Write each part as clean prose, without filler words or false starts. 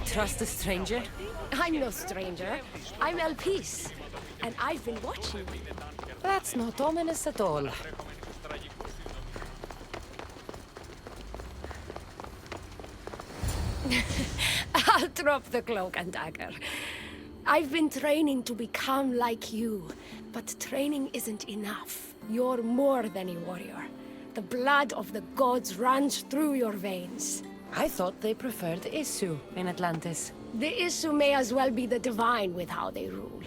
trust a stranger? I'm no stranger. I'm El Peace. And I've been watching you. That's not ominous at all. I'll drop the cloak and dagger. I've been training to become like you, but training isn't enough. You're more than a warrior. The blood of the gods runs through your veins. I thought they preferred Isu in Atlantis. The Isu may as well be the divine with how they rule.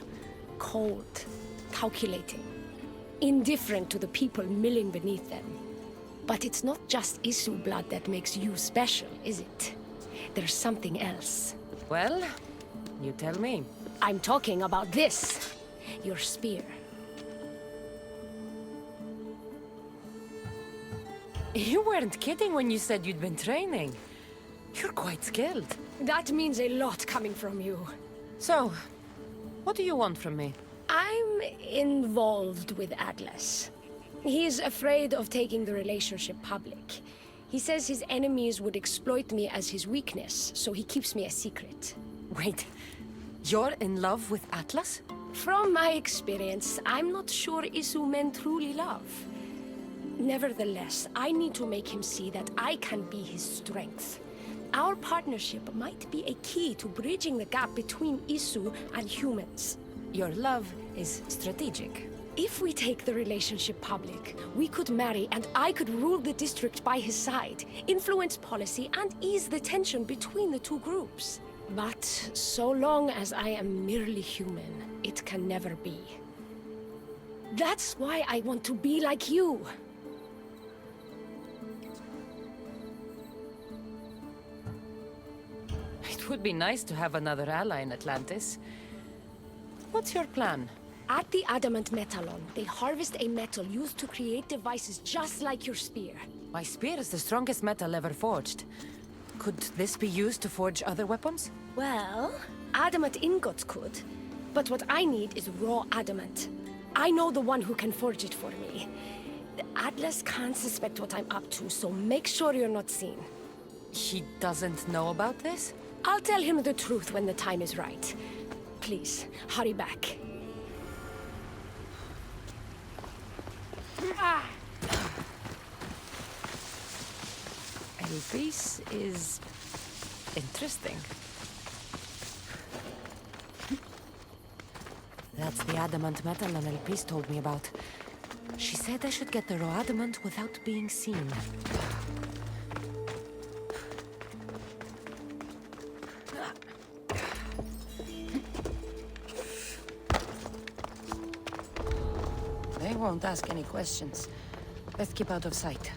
Cold, calculating, indifferent to the people milling beneath them. But it's not just Isu blood that makes you special, is it? There's something else. Well, you tell me. I'm talking about this. Your spear. You weren't kidding when you said you'd been training. You're quite skilled. That means a lot coming from you. So, what do you want from me? I'm involved with Atlas. He's afraid of taking the relationship public. He says his enemies would exploit me as his weakness, so he keeps me a secret. Wait, you're in love with Atlas? From my experience, I'm not sure Isu men truly love. Nevertheless, I need to make him see that I can be his strength. Our partnership might be a key to bridging the gap between Isu and humans. Your love is strategic. If we take the relationship public, we could marry and I could rule the district by his side, influence policy and ease the tension between the two groups. But so long as I am merely human, it can never be. That's why I want to be like you. It would be nice to have another ally in Atlantis. What's your plan? At the Adamant Metalon, they harvest a metal used to create devices just like your spear. My spear is the strongest metal ever forged. Could this be used to forge other weapons? Well, adamant ingots could. But what I need is raw adamant. I know the one who can forge it for me. The Atlas can't suspect what I'm up to, so make sure you're not seen. He doesn't know about this? I'll tell him the truth when the time is right. Please, hurry back. Elvis is interesting. That's the adamant metal Elvis told me about. She said I should get the raw adamant without being seen. They won't ask any questions. Let's keep out of sight.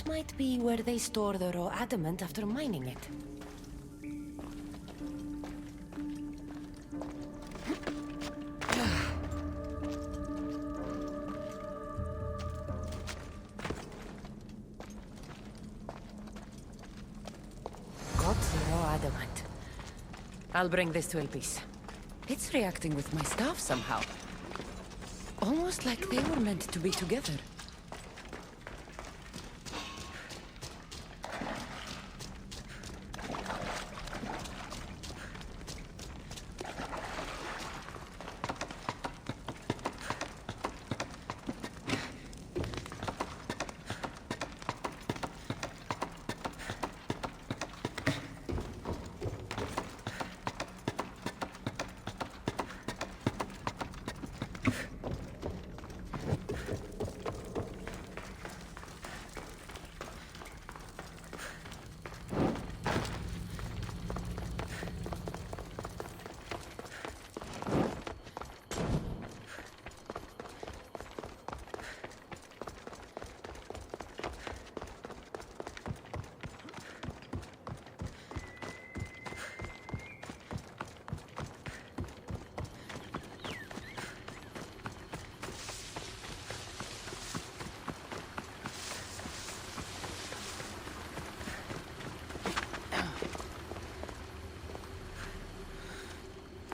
Might be where they store the raw adamant after mining it. I'll bring this to Elpis. It's reacting with my staff somehow. Almost like they were meant to be together.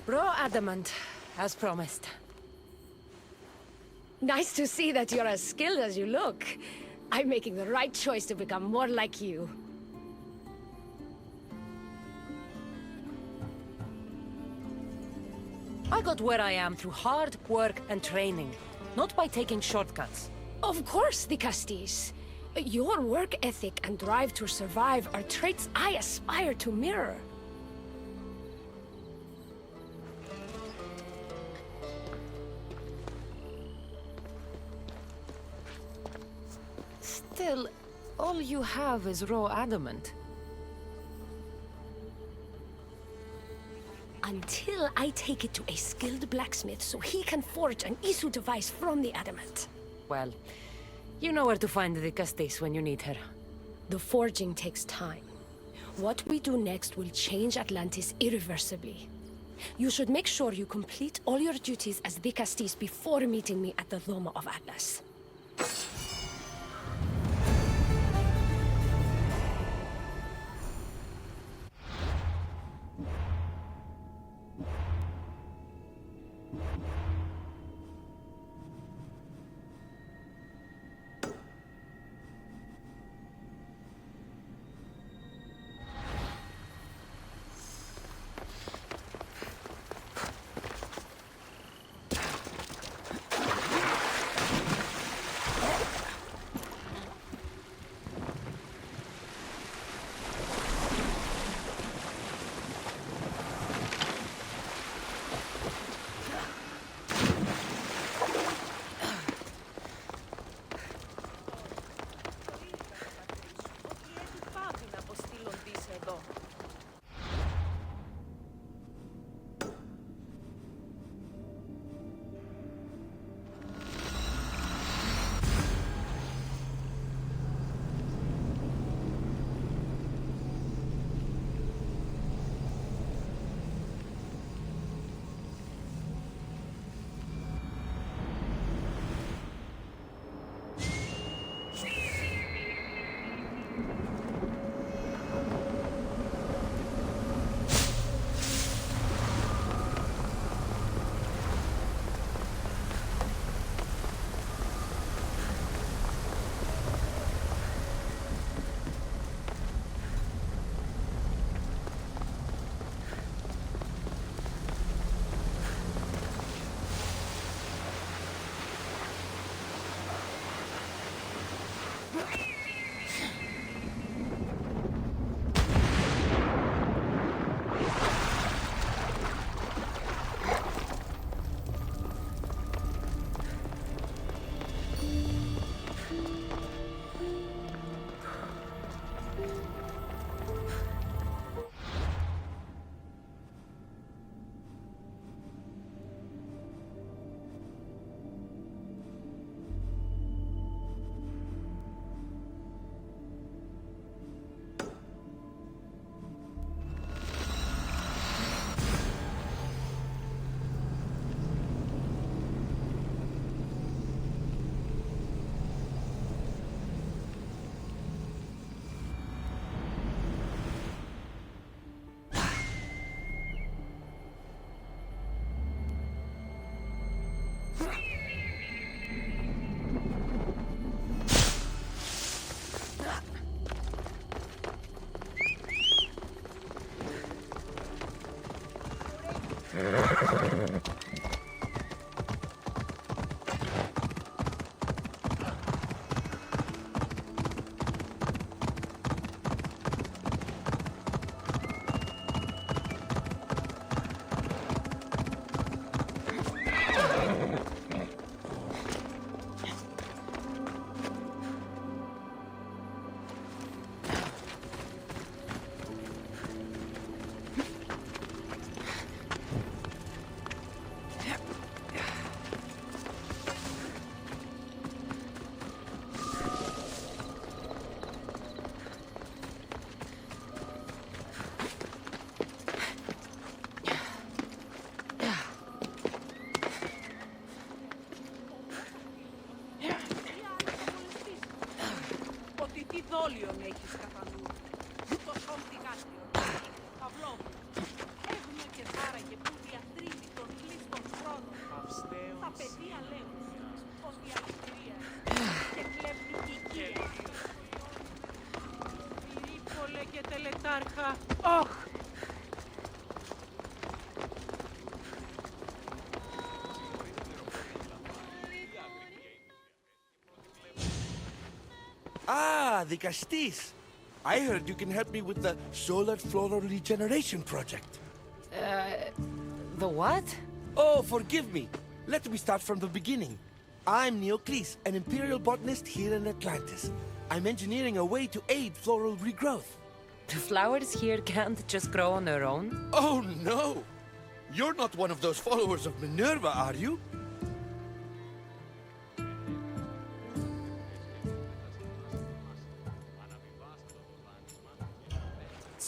Raw adamant, as promised. Nice to see that you're as skilled as you look. I'm making the right choice to become more like you. I got where I am through hard work and training, not by taking shortcuts. Of course, the Castis. Your work ethic and drive to survive are traits I aspire to mirror. Still, all you have is raw adamant. Until I take it to a skilled blacksmith so he can forge an Isu device from the adamant. Well, you know where to find the Castis when you need her. The forging takes time. What we do next will change Atlantis irreversibly. You should make sure you complete all your duties as the Castis before meeting me at the Doma of Atlas. Δόλιον έχεις κατά νου. Το σώμτιγάστιο, Παυλόπουλο. Έχουμε και θάραγε που διατρύνει τον κλείστον χρόνο. Τα παιδεία λέγουν πως διαλυτηρία και κλεπτική κύρα. Ήρύπολε και τελετάρχα. Όχ! Ah, δικαστής. I heard you can help me with the solar floral regeneration project. The what? Oh, forgive me. Let me start from the beginning. I'm Neocles, an imperial botanist here in Atlantis. I'm engineering a way to aid floral regrowth. The flowers here can't just grow on their own? Oh, no. You're not one of those followers of Minerva, are you?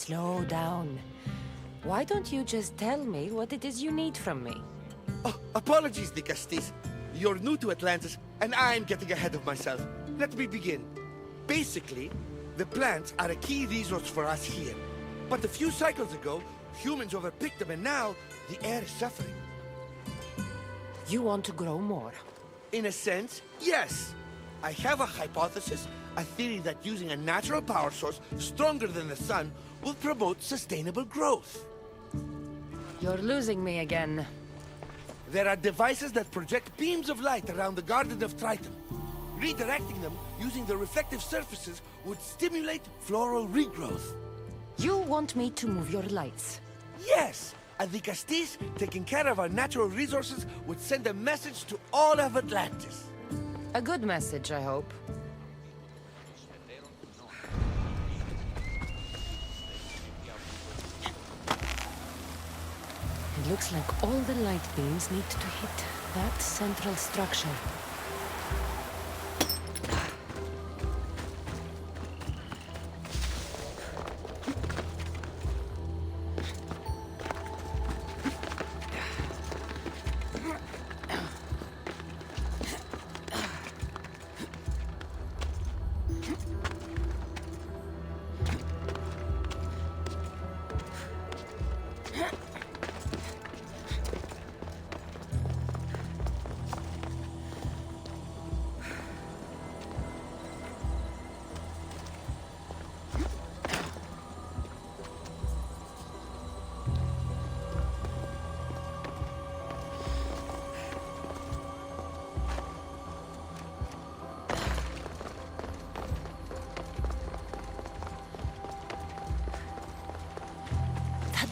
Slow down. Why don't you just tell me what it is you need from me? Oh, apologies, δικαστής. You're new to Atlantis, and I'm getting ahead of myself. Let me begin. Basically, the plants are a key resource for us here. But a few cycles ago, humans overpicked them, and now the air is suffering. You want to grow more? In a sense, yes. I have a hypothesis, a theory that using a natural power source stronger than the sun will promote sustainable growth. You're losing me again. There are devices that project beams of light around the Garden of Triton. Redirecting them using the reflective surfaces would stimulate floral regrowth. You want me to move your lights? Yes! A δικαστής taking care of our natural resources would send a message to all of Atlantis. A good message, I hope. It looks like all the light beams need to hit that central structure.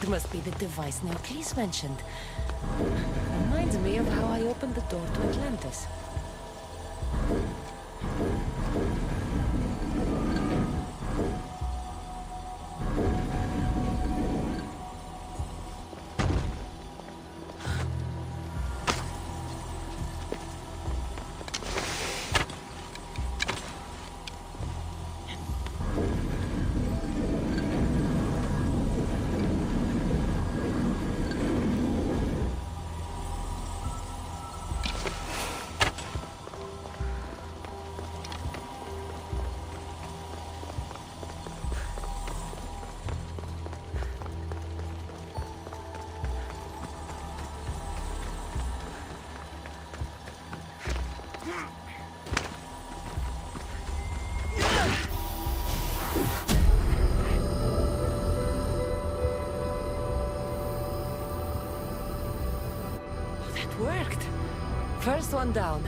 That must be the device Neocles mentioned. Reminds me of how I opened the door to Atlantis. worked. First one down.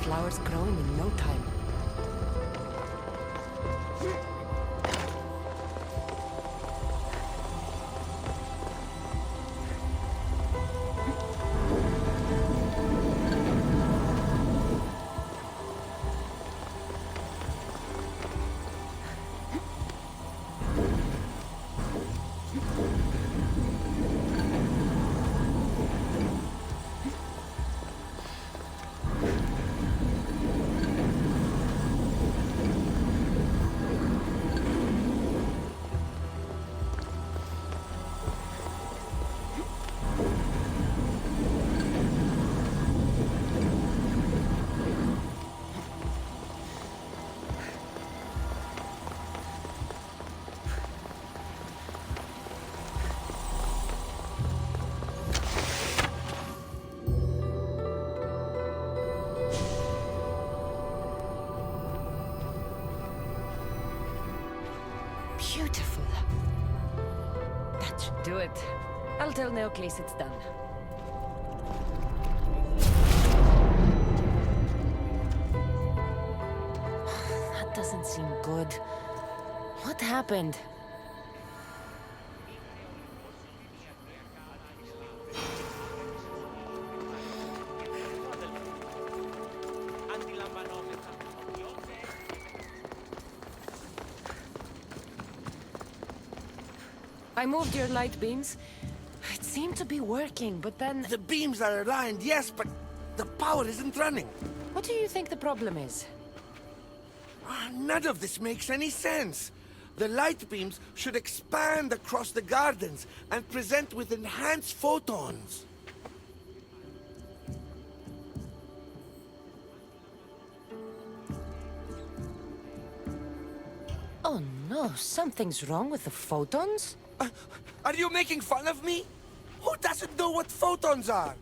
Flowers growing in no time. Beautiful. That should do it. I'll tell Neocles it's done. That doesn't seem good. What happened? I moved your light beams. It seemed to be working, but then... The beams are aligned, yes, but the power isn't running. What do you think the problem is? None of this makes any sense. The light beams should expand across the gardens and present with enhanced photons. Oh no, something's wrong with the photons? Are you making fun of me? Who doesn't know what photons are?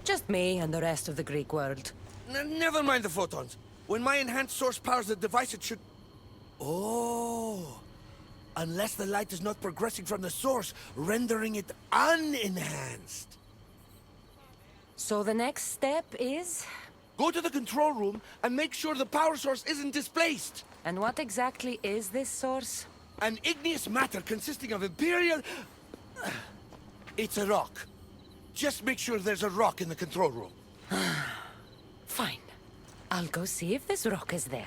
Just me and the rest of the Greek world. Never mind the photons. When my enhanced source powers the device, it should... Oh. Unless the light is not progressing from the source, rendering it unenhanced. So the next step is... Go to the control room and make sure the power source isn't displaced. And what exactly is this source? An igneous matter consisting of Imperial... It's a rock. Just make sure there's a rock in the control room. Fine. I'll go see if this rock is there.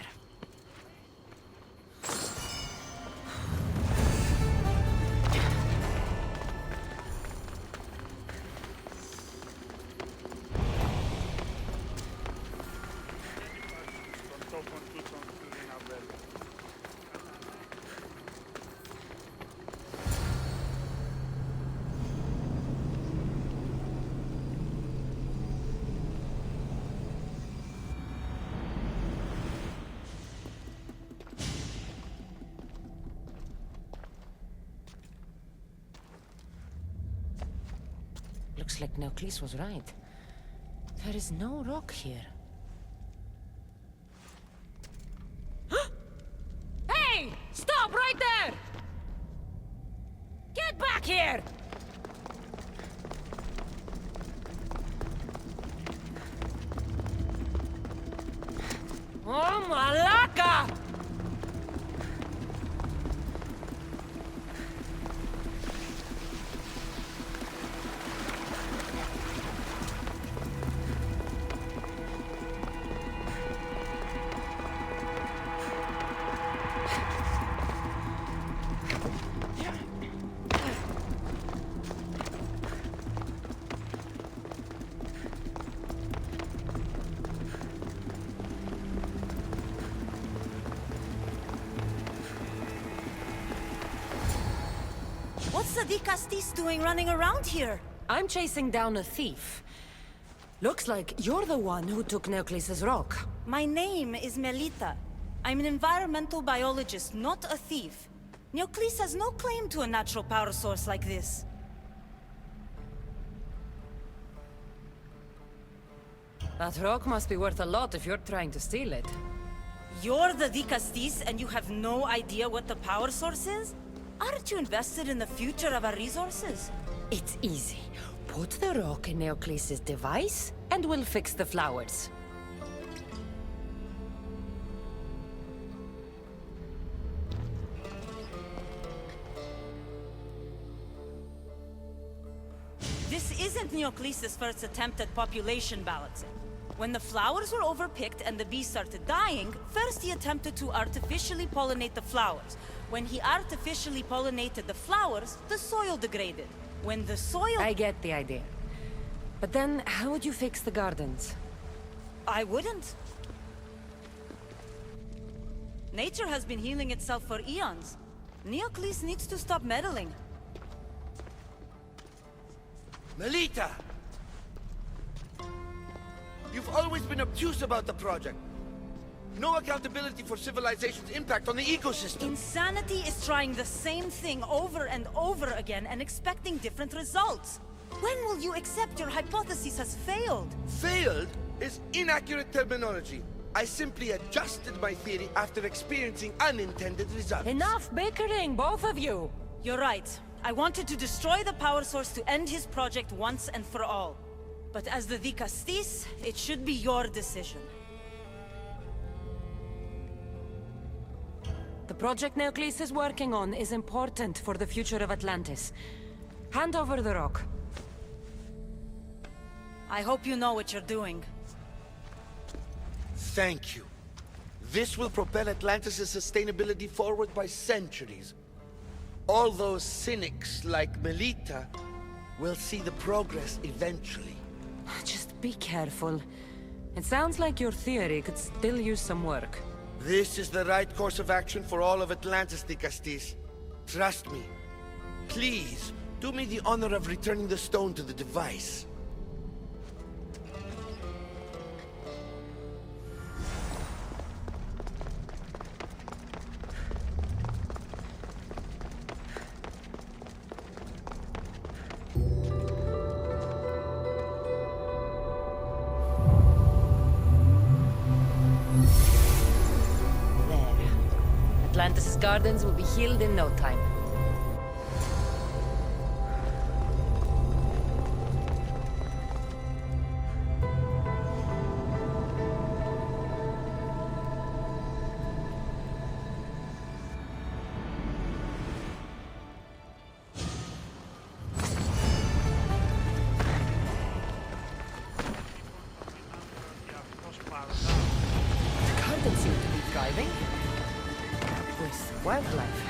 Looks like Neoclis was right. There is no rock here. Hey! Stop right there! Get back here! Oh, Malaka! What's the Dicastis doing running around here? I'm chasing down a thief. Looks like you're the one who took Neoclis' rock. My name is Melita. I'm an environmental biologist, not a thief. Neoclis has no claim to a natural power source like this. That rock must be worth a lot if you're trying to steal it. You're the Dicastis and you have no idea what the power source is? Aren't you invested in the future of our resources? It's easy. Put the rock in Neoclis' device, and we'll fix the flowers. This isn't Neoclis' first attempt at population balancing. When the flowers were overpicked and the bees started dying, first he attempted to artificially pollinate the flowers. When he artificially pollinated the flowers, the soil degraded. When the soil... I get the idea. But then, how would you fix the gardens? I wouldn't. Nature has been healing itself for eons. Neoclis needs to stop meddling. Melita! You've always been obtuse about the project. No accountability for civilization's impact on the ecosystem. Insanity is trying the same thing over and over again and expecting different results. When will you accept your hypothesis has failed? Failed is inaccurate terminology. I simply adjusted my theory after experiencing unintended results. Enough bickering, both of you! You're right. I wanted to destroy the power source to end his project once and for all. But as the Dicastis, it should be your decision. The project Neoclis is working on is important for the future of Atlantis. Hand over the rock. I hope you know what you're doing. Thank you. This will propel Atlantis' sustainability forward by centuries. All those cynics like Melita will see the progress eventually. Just be careful. It sounds like your theory could still use some work. This is the right course of action for all of Atlantis, Dicastis. Trust me. Please, do me the honor of returning the stone to the device. Atlantis' gardens will be healed in no time. wildlife.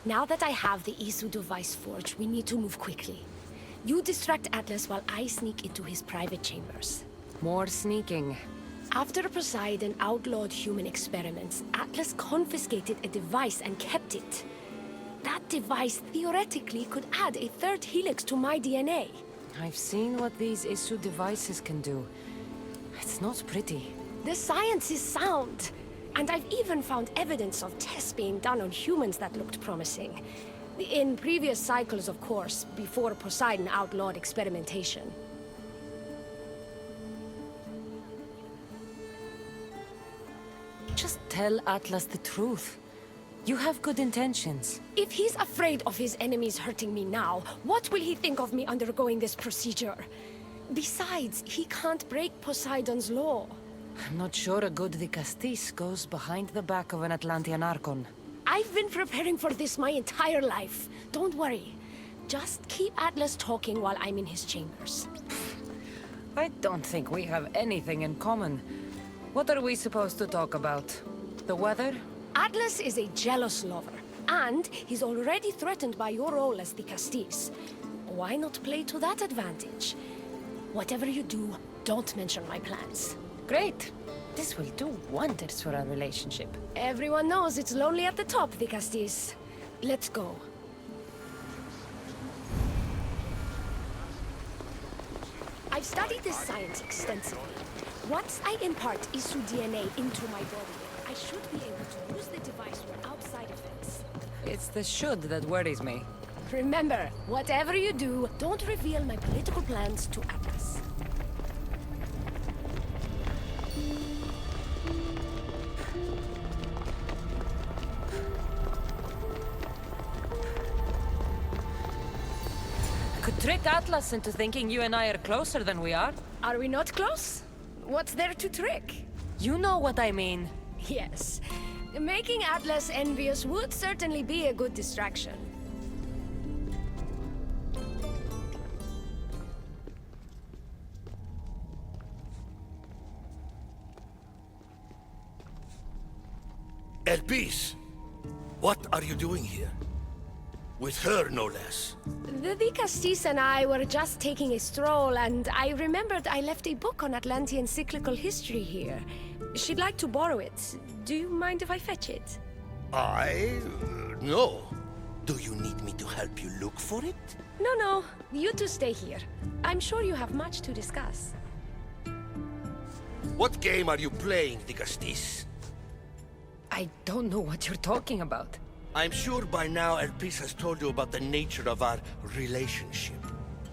Now that I have the ISU device forged, we need to move quickly. You distract Atlas while I sneak into his private chambers. More sneaking. After Poseidon outlawed human experiments, Atlas confiscated a device and kept it. That device theoretically could add a third helix to my DNA. I've seen what these ISU devices can do. It's not pretty. The science is sound. And I've even found evidence of tests being done on humans that looked promising. In previous cycles, of course, before Poseidon outlawed experimentation. Just tell Atlas the truth. You have good intentions. If he's afraid of his enemies hurting me now, what will he think of me undergoing this procedure? Besides, he can't break Poseidon's law. I'm not sure a good Dicastis goes behind the back of an Atlantean Archon. I've been preparing for this my entire life. Don't worry. Just keep Atlas talking while I'm in his chambers. I don't think we have anything in common. What are we supposed to talk about? The weather? Atlas is a jealous lover, and he's already threatened by your role as the Castis. Why not play to that advantage? Whatever you do, don't mention my plans. Great. This will do wonders for our relationship. Everyone knows it's lonely at the top, the Castis. Let's go. I've studied this science extensively. Once I impart ISU DNA into my body, I should be able to use the device without side effects. It's the should that worries me. Remember, whatever you do, don't reveal my political plans to Atlas. Could trick Atlas into thinking you and I are closer than we are. Are we not close? What's there to trick? You know what I mean. Yes. Making Atlas envious would certainly be a good distraction. Elpis, what are you doing here? With her, no less. The Castis and I were just taking a stroll, and I remembered I left a book on Atlantean cyclical history here. She'd like to borrow it. Do you mind if I fetch it? No. Do you need me to help you look for it? No. You two stay here. I'm sure you have much to discuss. What game are you playing, Dicastis? I don't know what you're talking about. I'm sure by now Elpis has told you about the nature of our relationship.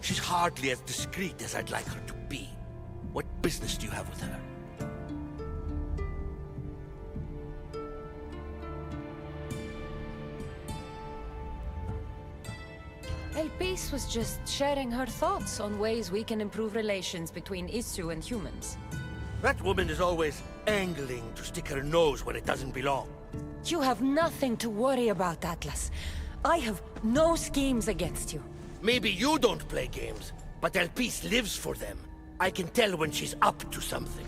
She's hardly as discreet as I'd like her to be. What business do you have with her? Elpis was just sharing her thoughts on ways we can improve relations between ISU and humans. That woman is always angling to stick her nose where it doesn't belong. You have nothing to worry about, Atlas. I have no schemes against you. Maybe you don't play games, but Elpis lives for them. I can tell when she's up to something.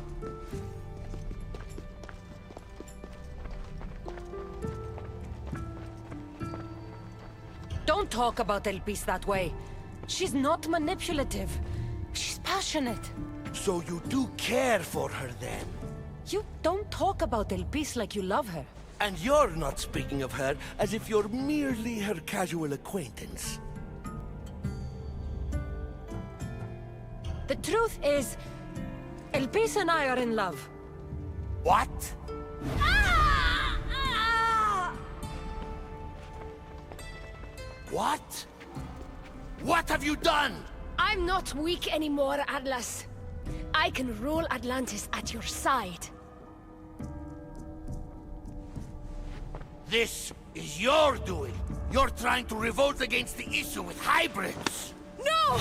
Don't talk about Elpis that way. She's not manipulative. She's passionate. So you do care for her then? You don't talk about Elpis like you love her. And you're not speaking of her as if you're merely her casual acquaintance. The truth is, Elpis and I are in love. What? What? What have you done? I'm not weak anymore, Atlas. I can rule Atlantis at your side. This is your doing. You're trying to revolt against the issue with hybrids. No!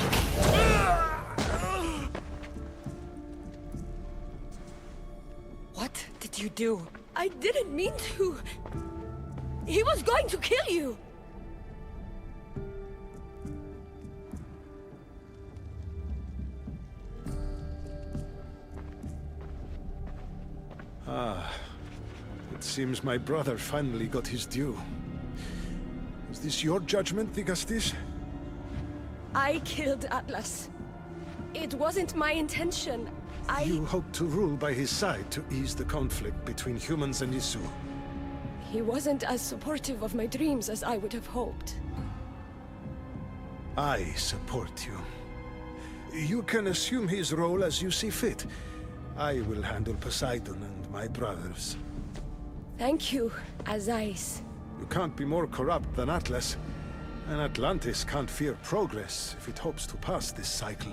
What did you do? I didn't mean to. He was going to kill you. It seems my brother finally got his due. Is this your judgment, Digastis? I killed Atlas. It wasn't my intention. You hope to rule by his side to ease the conflict between humans and Isu. He wasn't as supportive of my dreams as I would have hoped. I support you. You can assume his role as you see fit. I will handle Poseidon and my brothers. Thank you, Azais. You can't be more corrupt than Atlas. And Atlantis can't fear progress if it hopes to pass this cycle.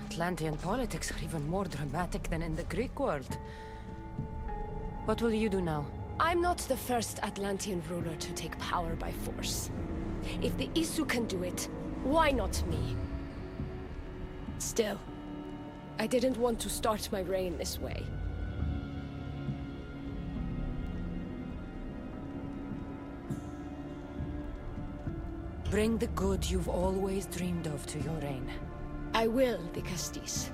Atlantean politics are even more dramatic than in the Greek world. What will you do now? I'm not the first Atlantean ruler to take power by force. If the Isu can do it, why not me? Still, I didn't want to start my reign this way. Bring the good you've always dreamed of to your reign. I will, Digastis.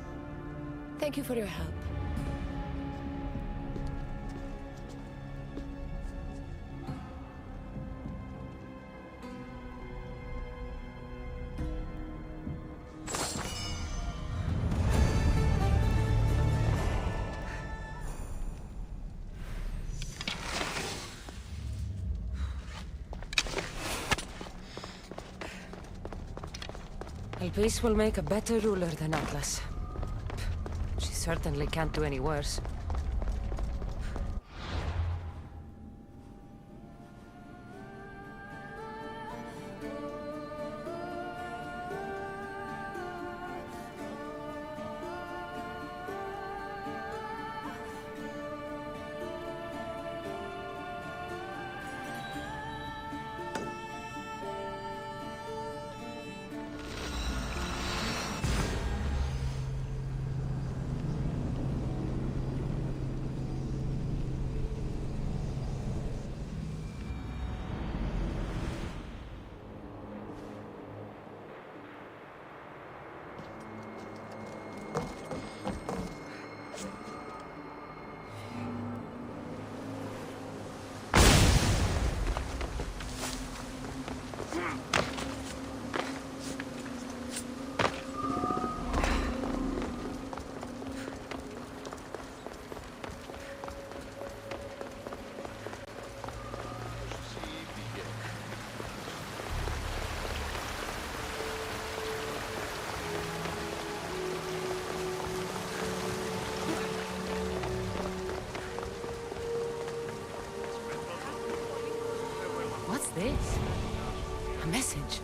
Thank you for your help. Elpis will make a better ruler than Atlas. She certainly can't do any worse. What's this? A message.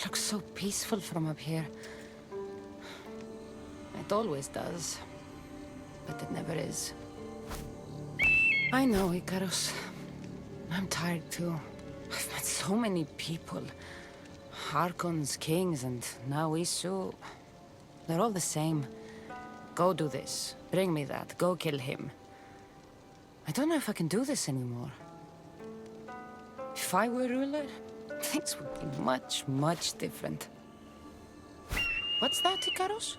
Looks so peaceful from up here. It always does. But it never is. I know, Icarus. I'm tired too. I've met so many people. Archons, kings, and now Isu. They're all the same. Go do this. Bring me that. Go kill him. I don't know if I can do this anymore. If I were ruler, things would be much, much different. What's that, Icarus?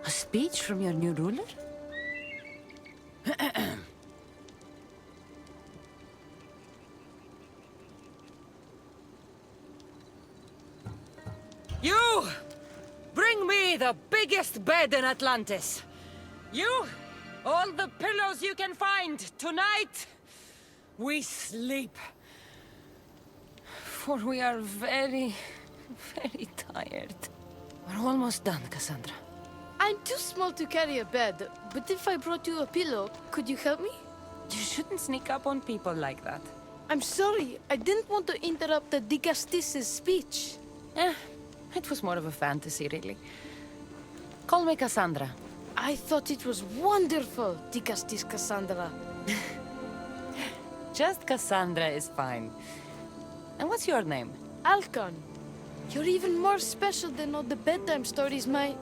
A speech from your new ruler? You! Bring me the biggest bed in Atlantis! You! All the pillows you can find! Tonight, we sleep. For we are very, very tired. We're almost done, Cassandra. I'm too small to carry a bed, but if I brought you a pillow, could you help me? You shouldn't sneak up on people like that. I'm sorry, I didn't want to interrupt the Dicastis' speech. It was more of a fantasy, really. Call me Cassandra. I thought it was wonderful, Dicastis Cassandra. Just Cassandra is fine. And what's your name? Alcon, you're even more special than all the bedtime stories my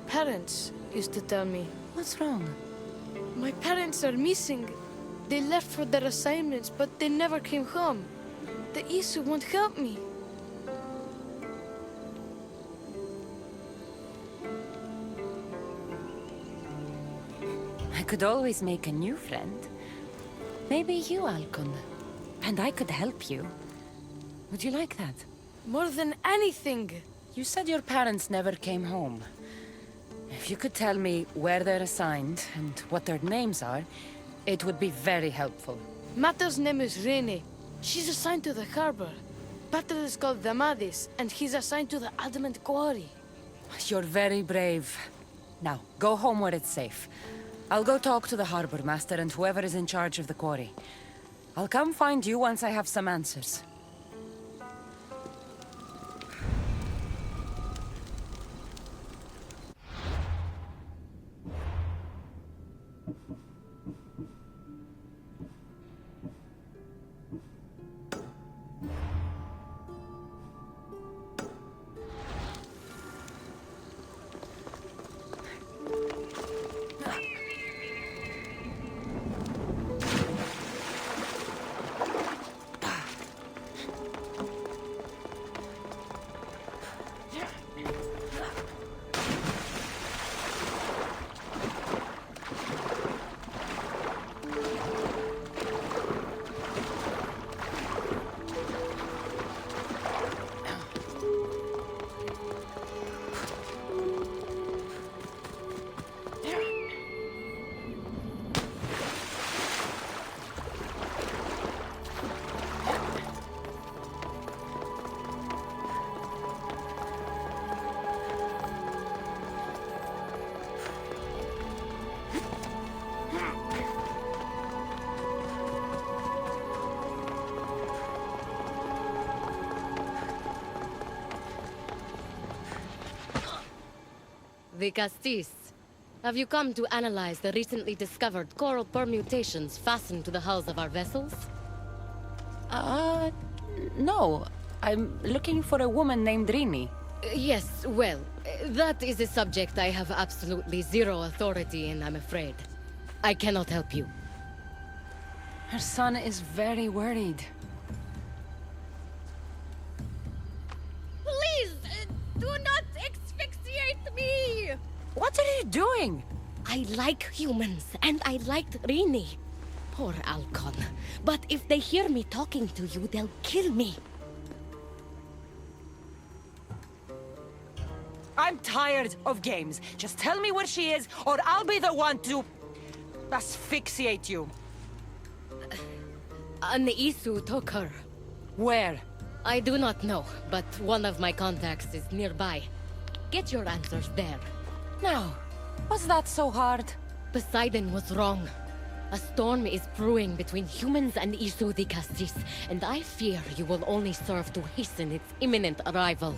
parents used to tell me. What's wrong? My parents are missing. They left for their assignments, but they never came home. The Isu won't help me. I could always make a new friend. Maybe you, Alcon. And I could help you. Would you like that? More than anything. You said your parents never came home. If you could tell me where they're assigned and what their names are, it would be very helpful. Mata's name is Rene. She's assigned to the harbor. Pater is called Damadis, and he's assigned to the Adamant Quarry. You're very brave. Now, go home where it's safe. I'll go talk to the harbor master and whoever is in charge of the quarry. I'll come find you once I have some answers. the Castis. Have you come to analyze the recently discovered coral permutations fastened to the hulls of our vessels? No. I'm looking for a woman named Rini. Yes, well, that is a subject I have absolutely zero authority in, I'm afraid. I cannot help you. Her son is very worried. Please, do not asphyxiate me! What are you doing? I like humans, and I liked Rini. Poor Alcon. But if they hear me talking to you, they'll kill me. I'm tired of games. Just tell me where she is, or I'll be the one to asphyxiate you. An Isu took her. Where? I do not know, but one of my contacts is nearby. Get your answers there. Now, was that so hard? Poseidon was wrong. A storm is brewing between humans and Isu the Castis, and I fear you will only serve to hasten its imminent arrival.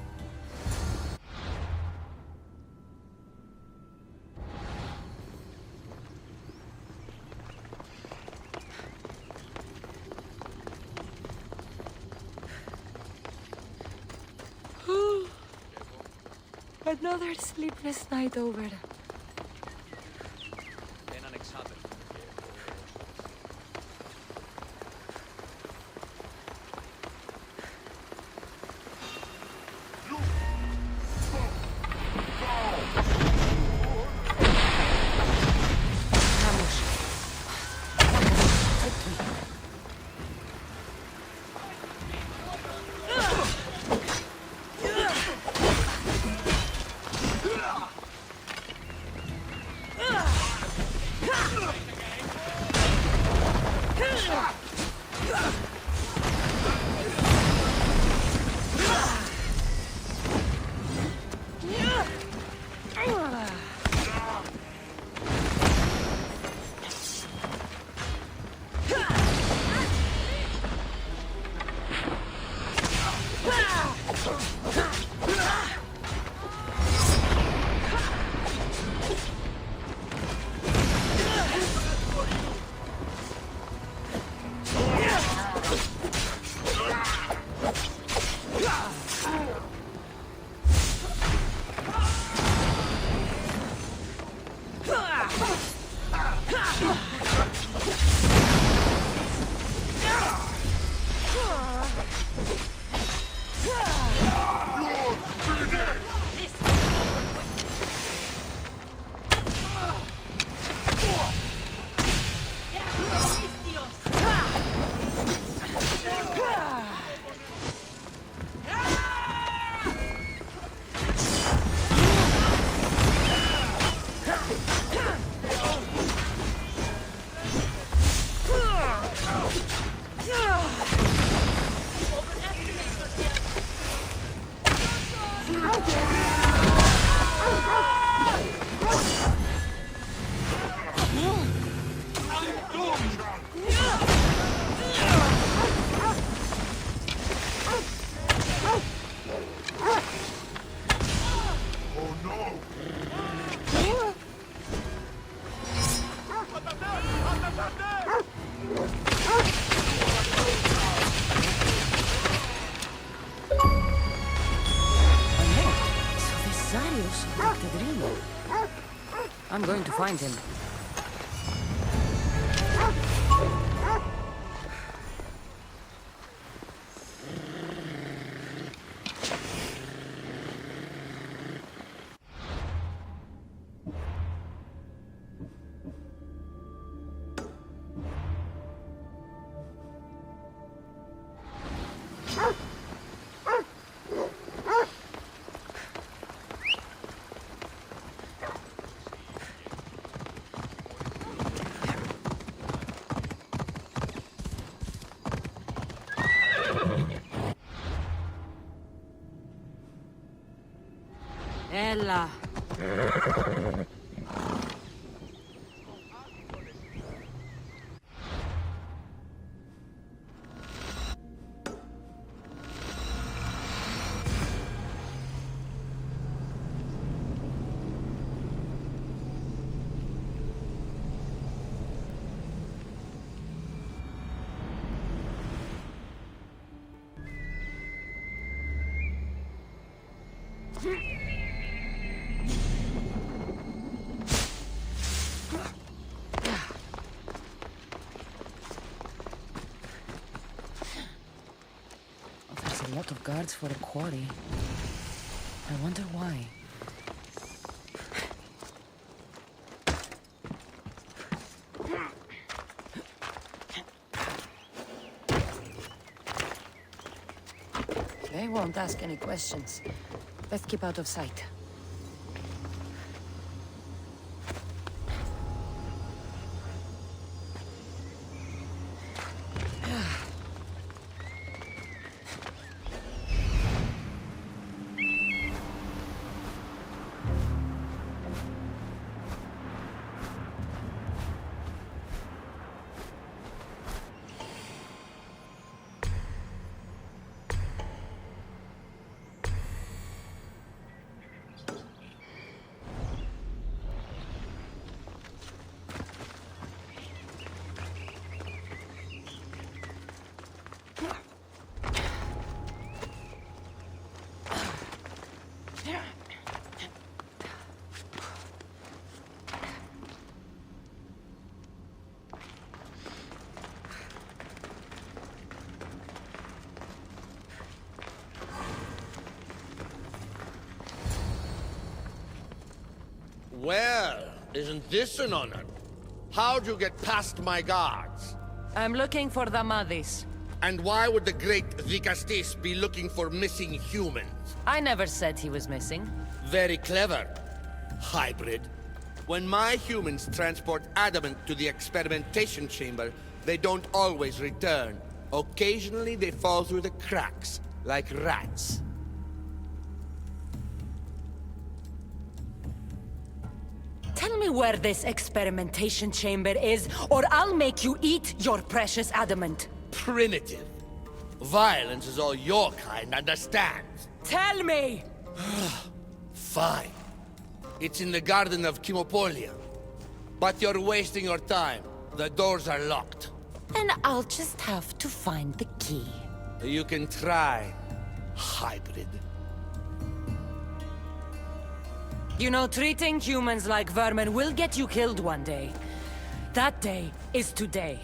Another sleepless night over. I'm going to find him. Ella. There's a lot of guards for a quarry. I wonder why. They won't ask any questions. Let's keep out of sight. Well, isn't this an honor? How'd you get past my guards? I'm looking for the Madis. And why would the great Vikastis be looking for missing humans? I never said he was missing. Very clever. Hybrid. When my humans transport adamant to the experimentation chamber, they don't always return. Occasionally they fall through the cracks, like rats. Tell me where this experimentation chamber is, or I'll make you eat your precious adamant. Primitive. Violence is all your kind understands. Tell me! Fine. It's in the Garden of Kimopolia. But you're wasting your time. The doors are locked. Then I'll just have to find the key. You can try, hybrid. You know, treating humans like vermin will get you killed one day. That day is today.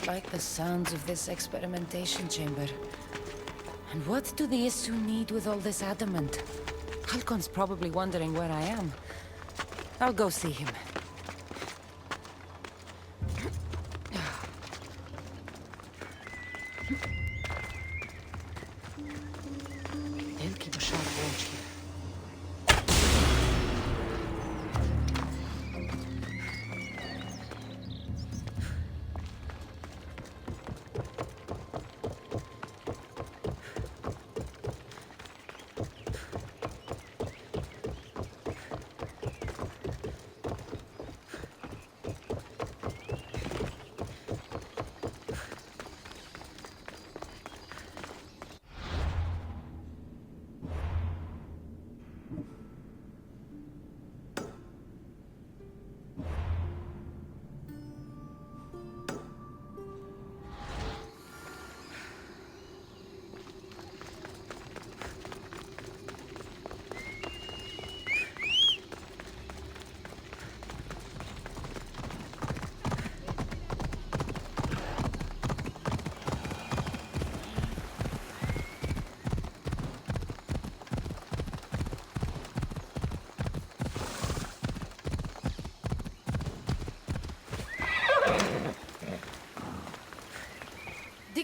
Like the sounds of this experimentation chamber. And what do the Isu need with all this adamant? Halcon's probably wondering where I am. I'll go see him. They'll keep a sharp watch here.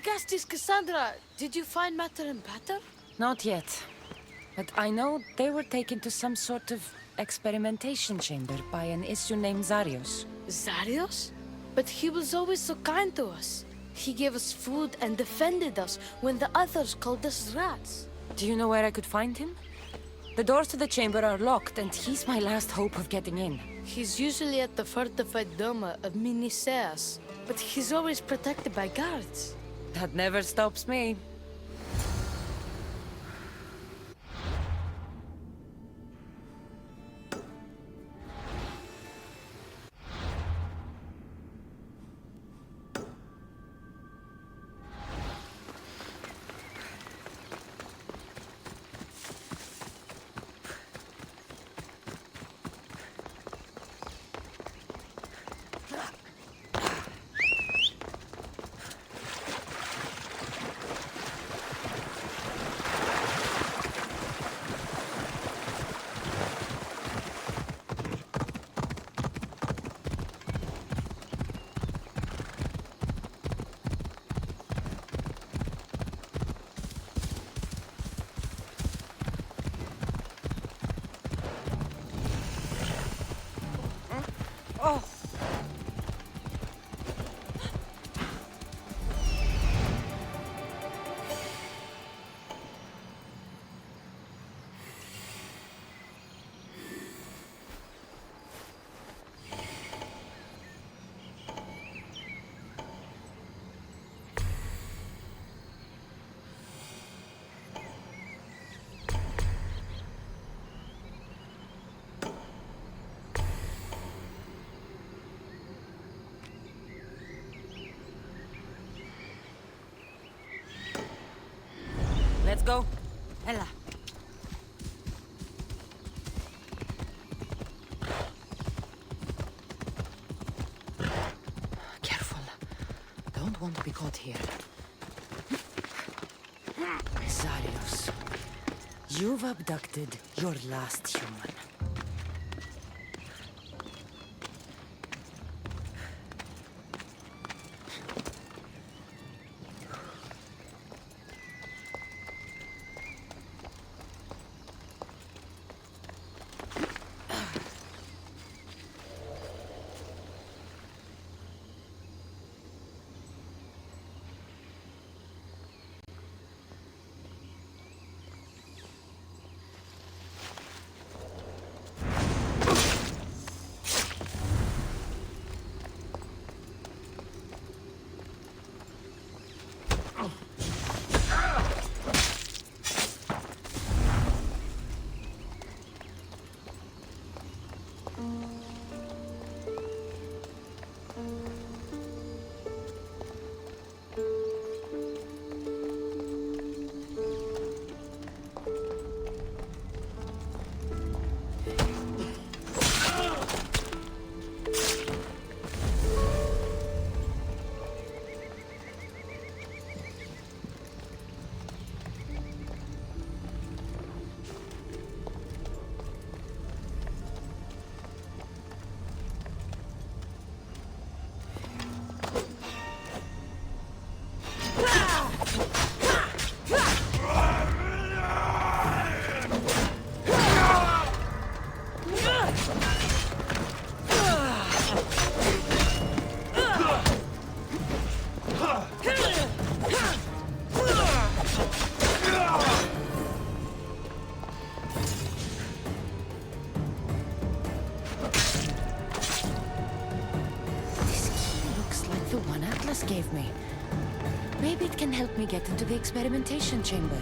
Gastis, Cassandra, did you find Matter and Patter? Not yet. But I know they were taken to some sort of experimentation chamber by an issue named Zarios. Zarios? But he was always so kind to us. He gave us food and defended us when the others called us rats. Do you know where I could find him? The doors to the chamber are locked, and he's my last hope of getting in. He's usually at the fortified Doma of Miniseas, but he's always protected by guards. That never stops me. Let's go. Ella. Careful. Don't want to be caught here. Zarios, you've abducted your last human. Gave me. Maybe it can help me get into the experimentation chamber.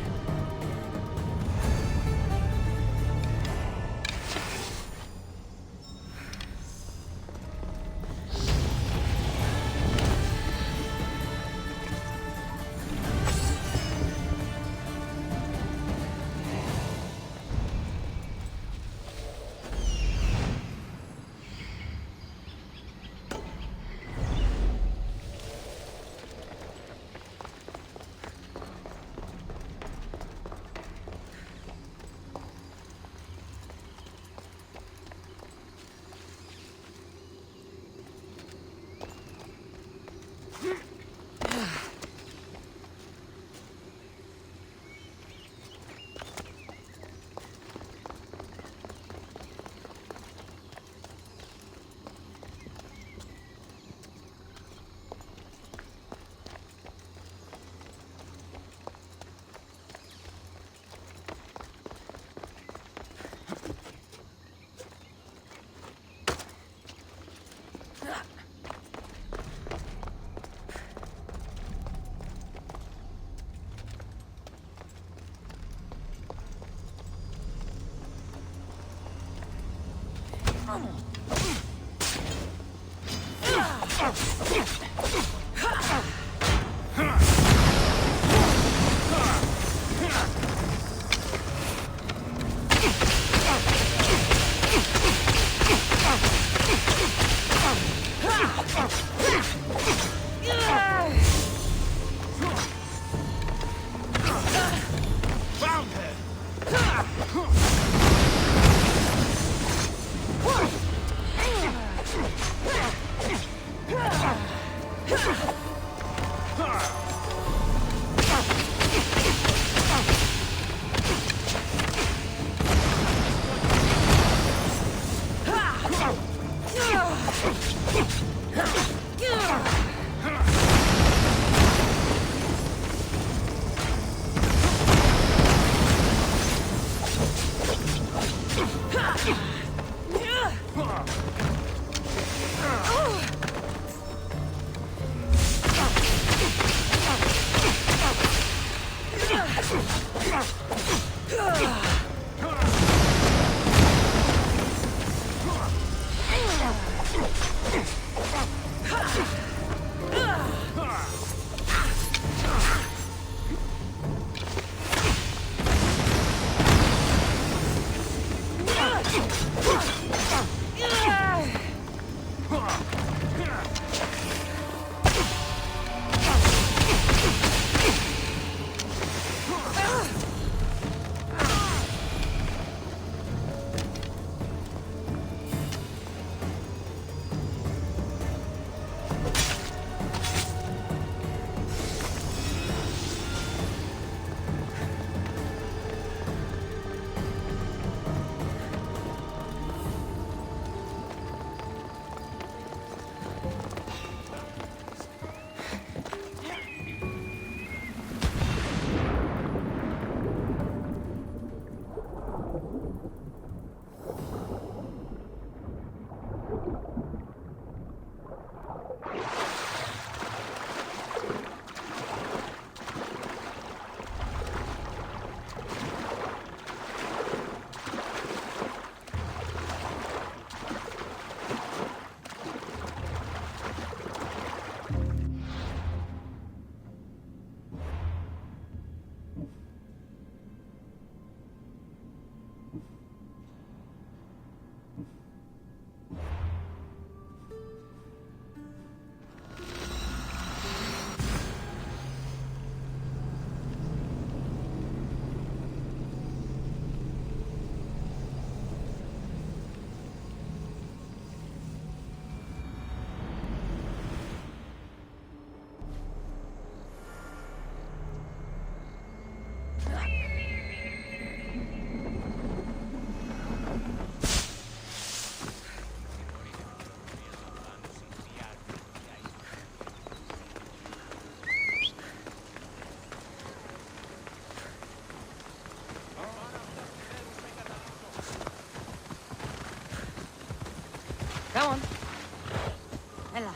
Come on. Ella.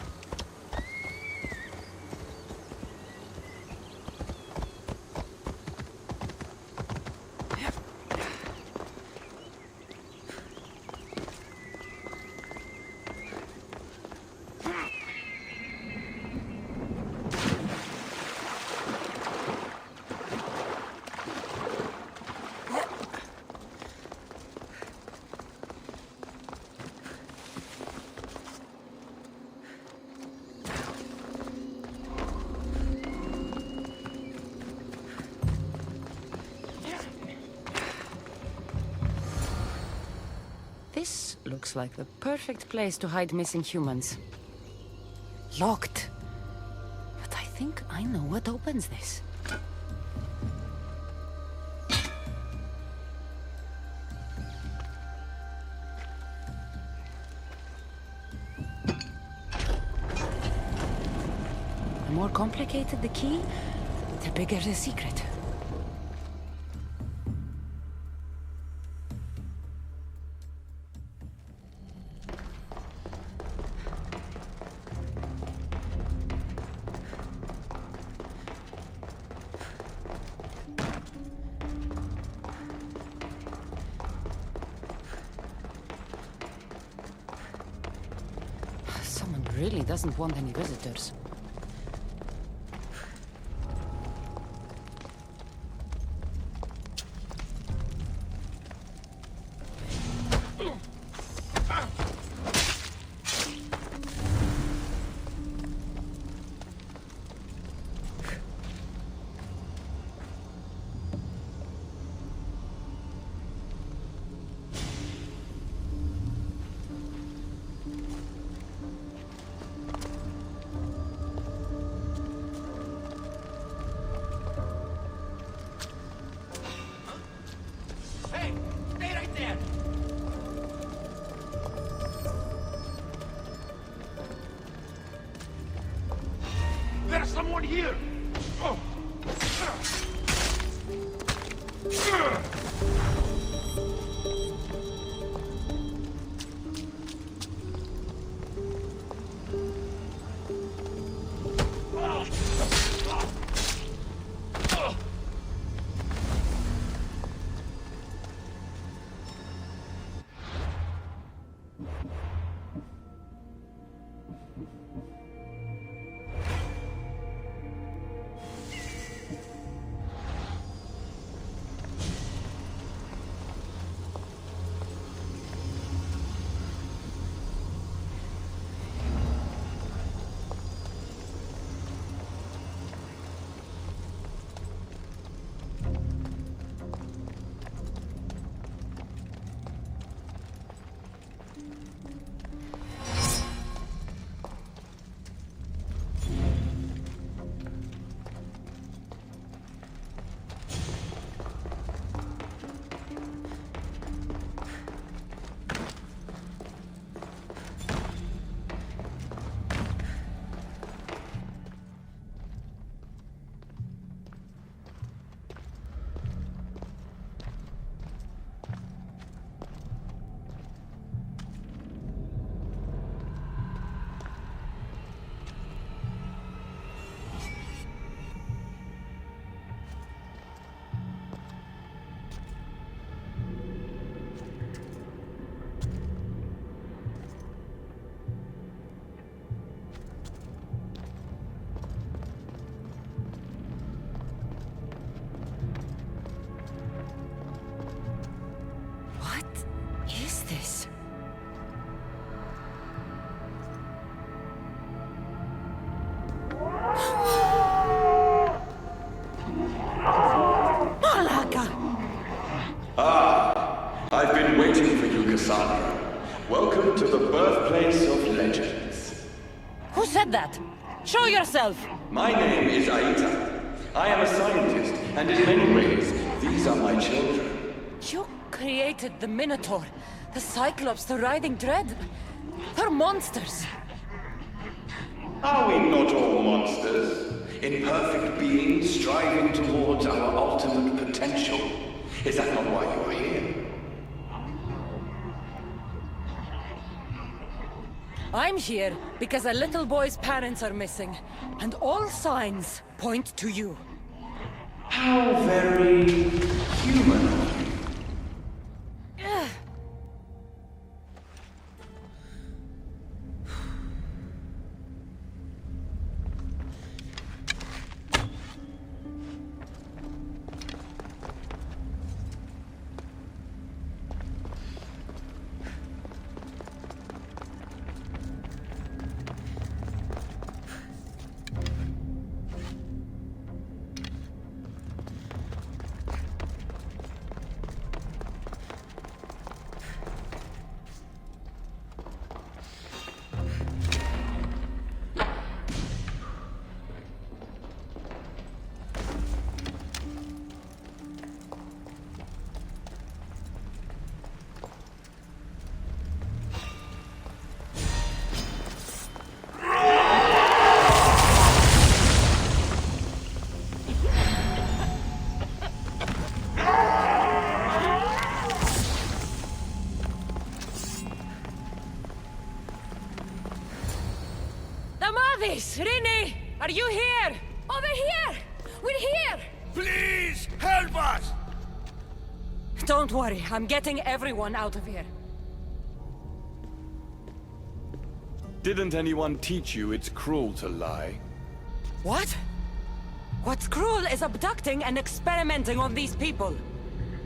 This looks like the perfect place to hide missing humans. Locked. But I think I know what opens this. The more complicated the key, the bigger the secret. really doesn't want any visitors. Hey, stay right there! There's someone here! Oh. This. I've been waiting for you, Cassandra. Welcome to the birthplace of legends. Who said that? Show yourself! My name is Aita. I am a scientist, and in many ways, these are my children. You created the Minotaur, the Cyclops, the Riding Dread. They're monsters. Are we not all monsters? Imperfect beings striving towards our ultimate potential. Is that not why you are here? I'm here because a little boy's parents are missing, and all signs point to you. How very human of you. Rini! Are you here? Over here! We're here! Please, help us! Don't worry, I'm getting everyone out of here. Didn't anyone teach you it's cruel to lie? What? What's cruel is abducting and experimenting on these people.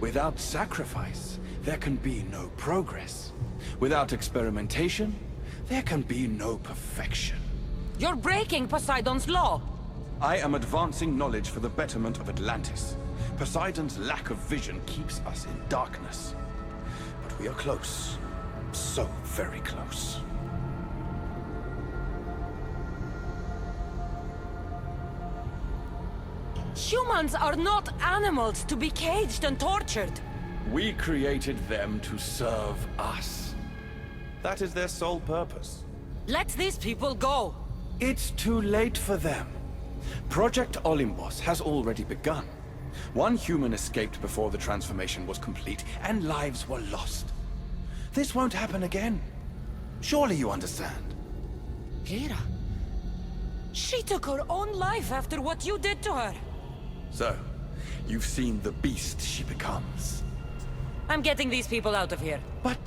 Without sacrifice, there can be no progress. Without experimentation, there can be no perfection. You're breaking Poseidon's law. I am advancing knowledge for the betterment of Atlantis. Poseidon's lack of vision keeps us in darkness. But we are close. So very close. Humans are not animals to be caged and tortured. We created them to serve us. That is their sole purpose. Let these people go. It's too late for them. Project Olympus has already begun. One human escaped before the transformation was complete, and lives were lost. This won't happen again. Surely you understand. Lyra. She took her own life after what you did to her. So, you've seen the beast she becomes. I'm getting these people out of here. But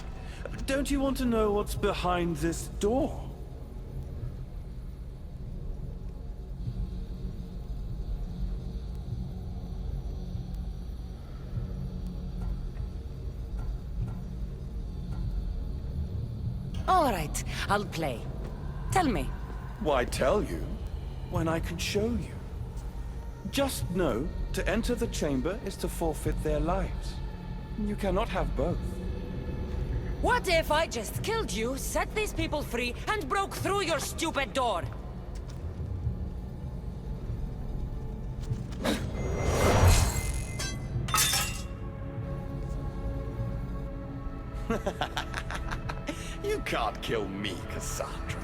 don't you want to know what's behind this door? All right, I'll play. Tell me. Why tell you when I can show you? Just know, to enter the chamber is to forfeit their lives. You cannot have both. What if I just killed you, set these people free, and broke through your stupid door? You can't kill me, Cassandra.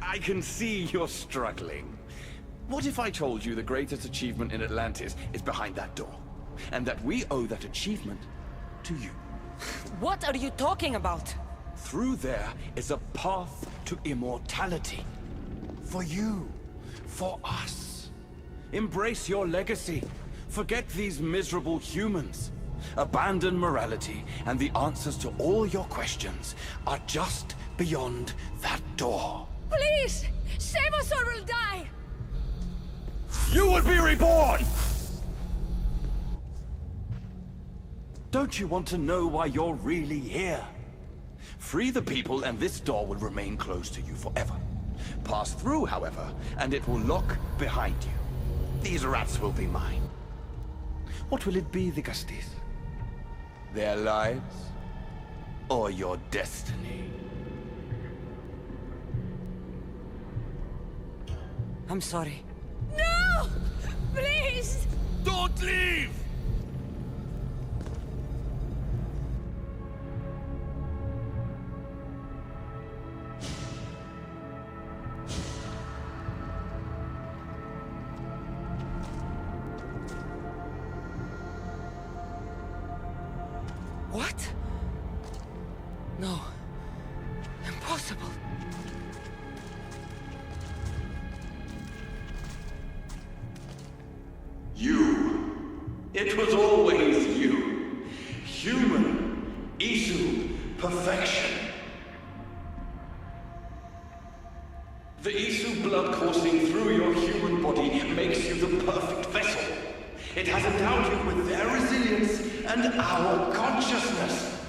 I can see you're struggling. What if I told you the greatest achievement in Atlantis is behind that door? And that we owe that achievement to you? What are you talking about? Through there is a path to immortality. For you. For us. Embrace your legacy. Forget these miserable humans. Abandon morality, and the answers to all your questions are just beyond that door. Please! Save us or we'll die! You will be reborn! Don't you want to know why you're really here? Free the people and this door will remain closed to you forever. Pass through, however, and it will lock behind you. These rats will be mine. What will it be, the Gusties? Their lives? Or your destiny? I'm sorry. No! Please! Don't leave! What? No. Impossible. You. It was always you. Human. Isu. Perfection. The Isu blood coursing through your human body makes you the perfect vessel. It has endowed you with their resilience and our consciousness.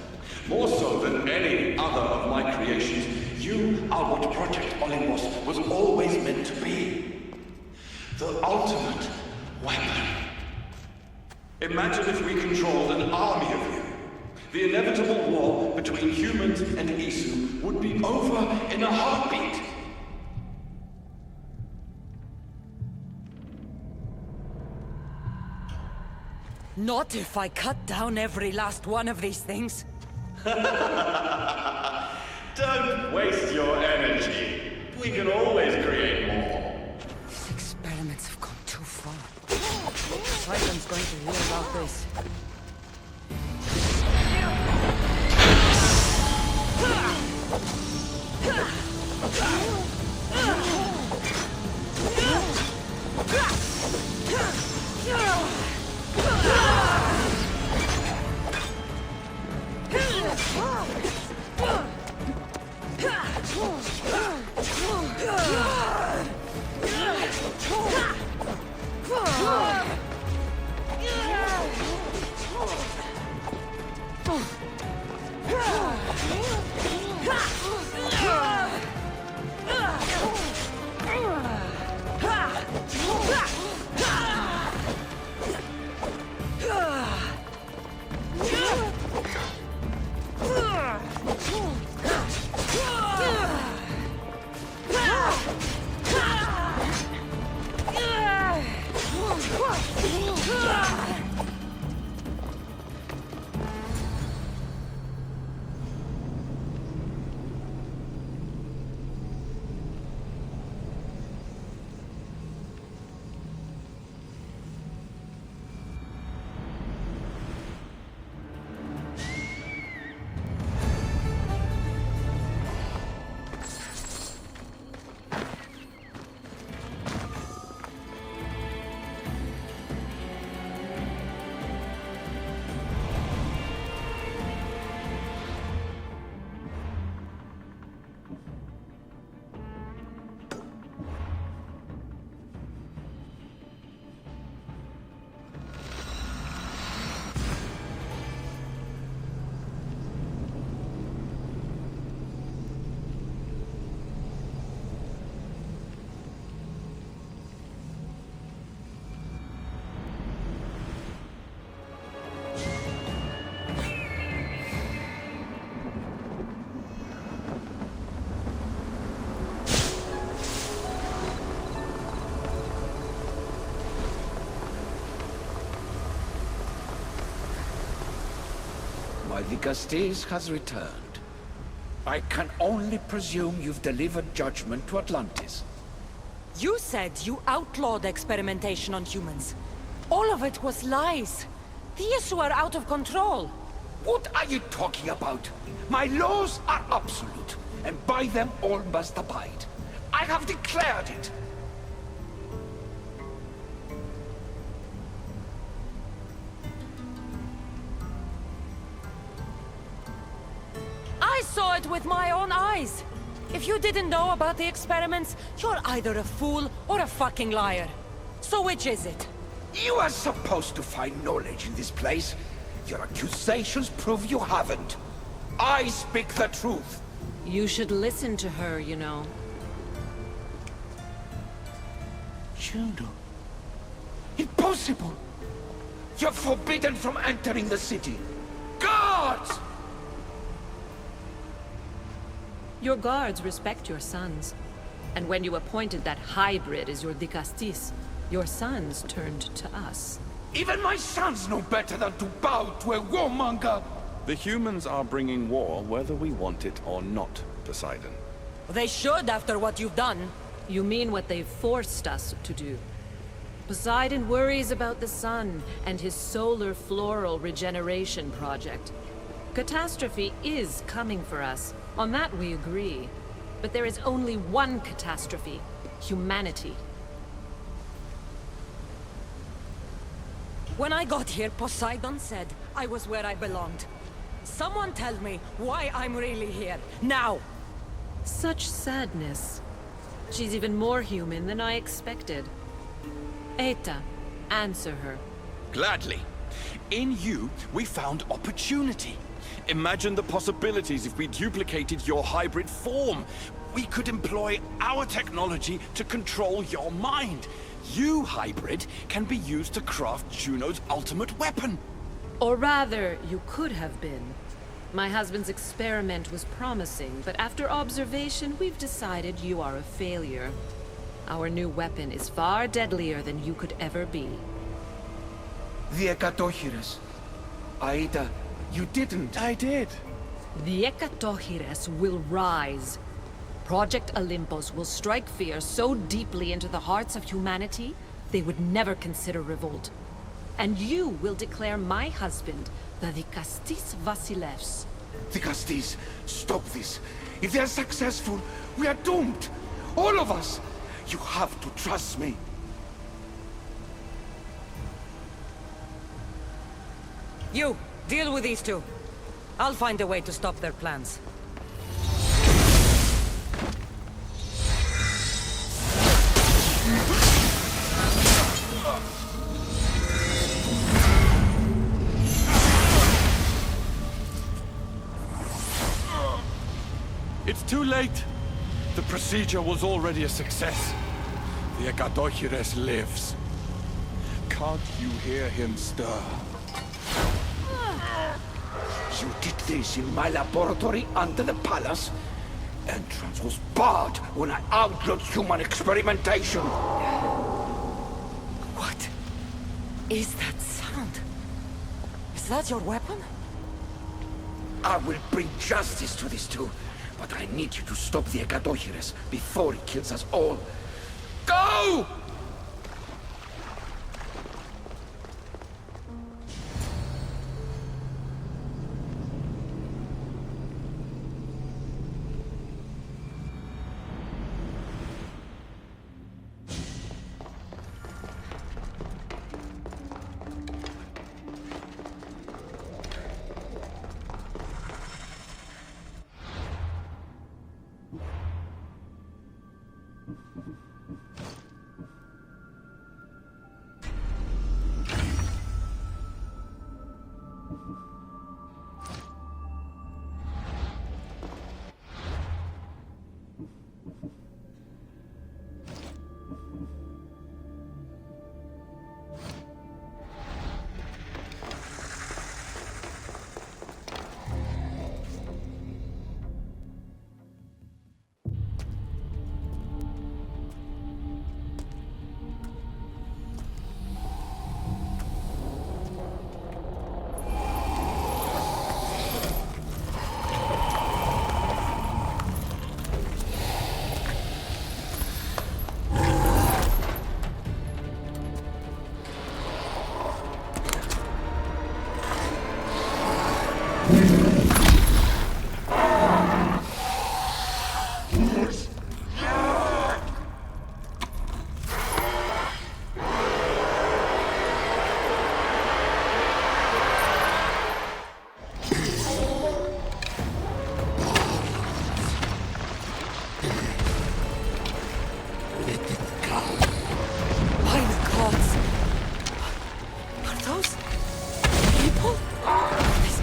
More so than any other of my creations, you are what Project Olympus was always meant to be. The ultimate weapon. Imagine if we controlled an army of you. The inevitable war between humans and Isu would be over in a heartbeat. Not if I cut down every last one of these things. Don't waste your energy. We can always create more. These experiments have gone too far. Poseidon's going to hear about this. My Vicastes has returned. I can only presume you've delivered judgment to Atlantis. You said you outlawed experimentation on humans. All of it was lies. The issue are out of control. What are you talking about? My laws are absolute, and by them all must abide. I have declared it. I saw it with my own eyes. If you didn't know about the experiments, you're either a fool or a fucking liar. So which is it? You are supposed to find knowledge in this place. Your accusations prove you haven't. I speak the truth. You should listen to her, you know. Juno. Impossible! You're forbidden from entering the city. Guards! Your guards respect your sons. And when you appointed that hybrid as your Dicastis, your sons turned to us. Even my sons know better than to bow to a warmonger! The humans are bringing war whether we want it or not, Poseidon. They should after what you've done. You mean what they've forced us to do. Poseidon worries about the sun and his solar floral regeneration project. Catastrophe is coming for us. On that we agree. But there is only one catastrophe: humanity. When I got here, Poseidon said I was where I belonged. Someone tell me why I'm really here, now! Such sadness. She's even more human than I expected. Eta, answer her. Gladly. In you, we found opportunity. Imagine the possibilities if we duplicated your hybrid form. We could employ our technology to control your mind. You, hybrid, can be used to craft Juno's ultimate weapon. Or rather, you could have been. My husband's experiment was promising, but after observation, we've decided you are a failure. Our new weapon is far deadlier than you could ever be. The Ekatohires. Aida, you didn't. I did. The Ekatohires will rise. Project Olympus will strike fear so deeply into the hearts of humanity, they would never consider revolt. And you will declare my husband the Dicastis Vasilevs. Dicastis, stop this. If they are successful, we are doomed. All of us. You have to trust me. You, deal with these two. I'll find a way to stop their plans. It's too late. The procedure was already a success. The Ekatohires lives. Can't you hear him stir? You did this in my laboratory under the palace. entrance was barred when I outlawed human experimentation. What is that sound? Is that your weapon? I will bring justice to these two, but I need you to stop the Ekadohires before it kills us all. Go!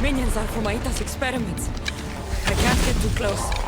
Minions are for Maita's experiments. I can't get too close.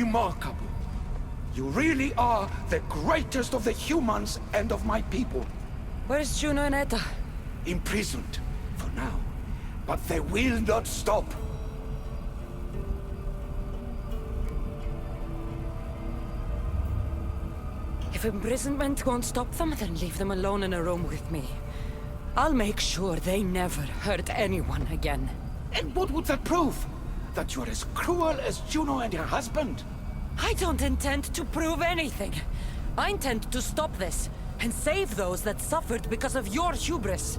remarkable. You really are the greatest of the humans and of my people. Where's Juno and Etta? Imprisoned, for now. But they will not stop. If imprisonment won't stop them, then leave them alone in a room with me. I'll make sure they never hurt anyone again. And what would that prove? That you're as cruel as Juno and her husband? I don't intend to prove anything. I intend to stop this, and save those that suffered because of your hubris.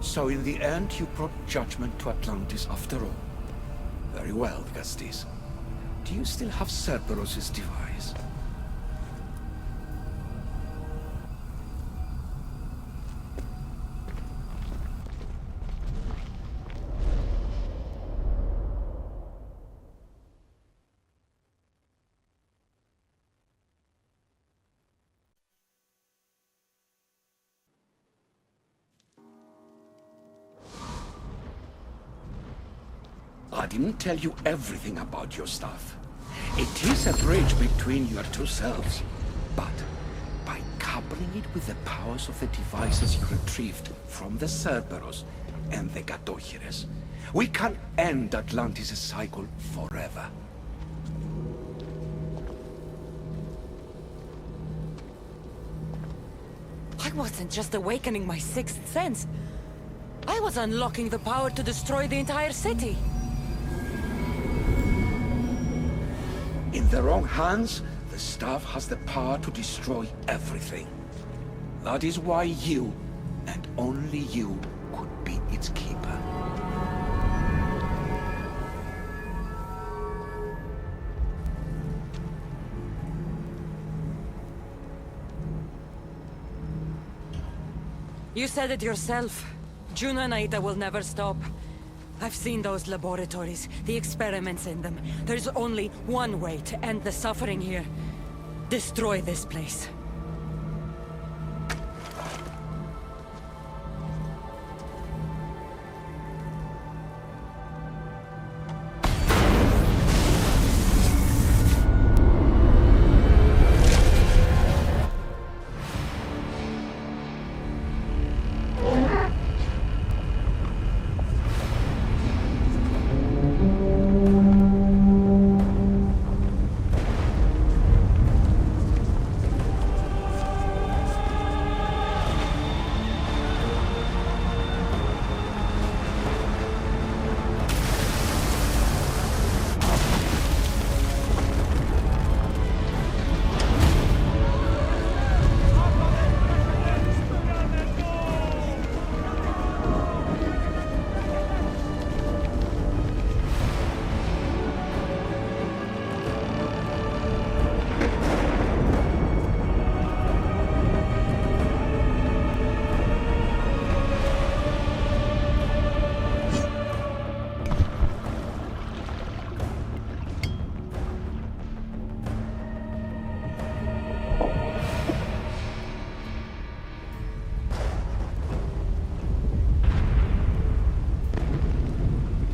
So in the end, you brought judgment to Atlantis after all. Very well, Gastis. Do you still have Cerberus' device? I didn't tell you everything about your stuff. It is a bridge between your two selves. But by coupling it with the powers of the devices you retrieved from the Cerberus and the Gatochires, we can end Atlantis' cycle forever. I wasn't just awakening my sixth sense. I was unlocking the power to destroy the entire city. In the wrong hands, the staff has the power to destroy everything. That is why you, and only you, could be its keeper. You said it yourself. Juno and Aida will never stop. I've seen those laboratories, the experiments in them. There's only one way to end the suffering here. Destroy this place.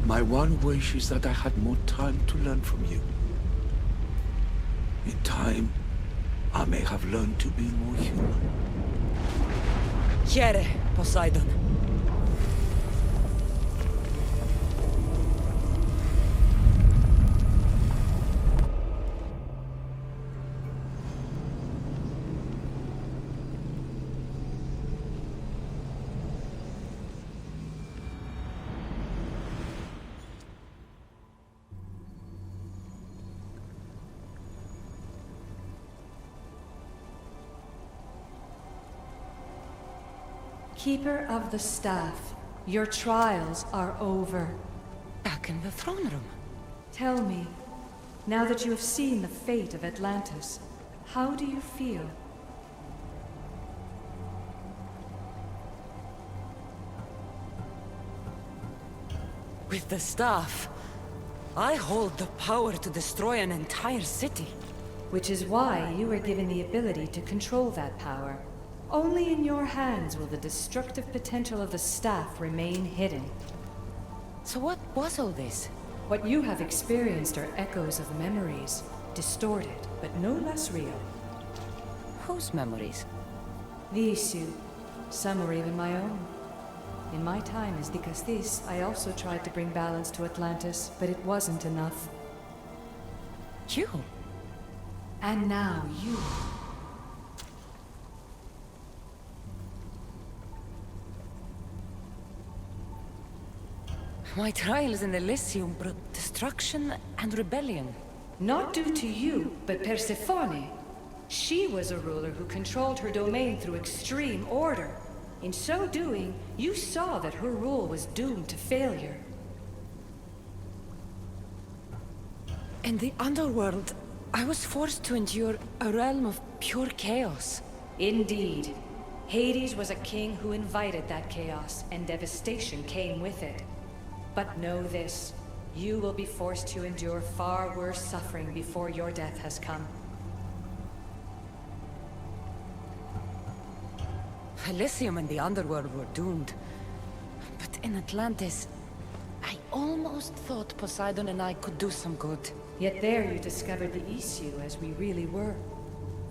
My one wish is that I had more time to learn from you. In time, I may have learned to be more human. Chiere, Poseidon. Keeper of the Staff, your trials are over. Back in the throne room. Tell me, now that you have seen the fate of Atlantis, how do you feel? With the staff, I hold the power to destroy an entire city. Which is why you were given the ability to control that power. Only in your hands will the destructive potential of the staff remain hidden. So what was all this? What you have experienced are echoes of memories, distorted, but no less real. Whose memories? The issue. Some were even my own. In my time as Dicastis, I also tried to bring balance to Atlantis, but it wasn't enough. You? And now you. My trials in Elysium brought destruction and rebellion. Not due to you, but Persephone. She was a ruler who controlled her domain through extreme order. In so doing, you saw that her rule was doomed to failure. In the underworld, I was forced to endure a realm of pure chaos. Indeed. Hades was a king who invited that chaos, and devastation came with it. But know this, you will be forced to endure far worse suffering before your death has come. Elysium and the underworld were doomed. But in Atlantis, I almost thought Poseidon and I could do some good. Yet there you discovered the issue as we really were.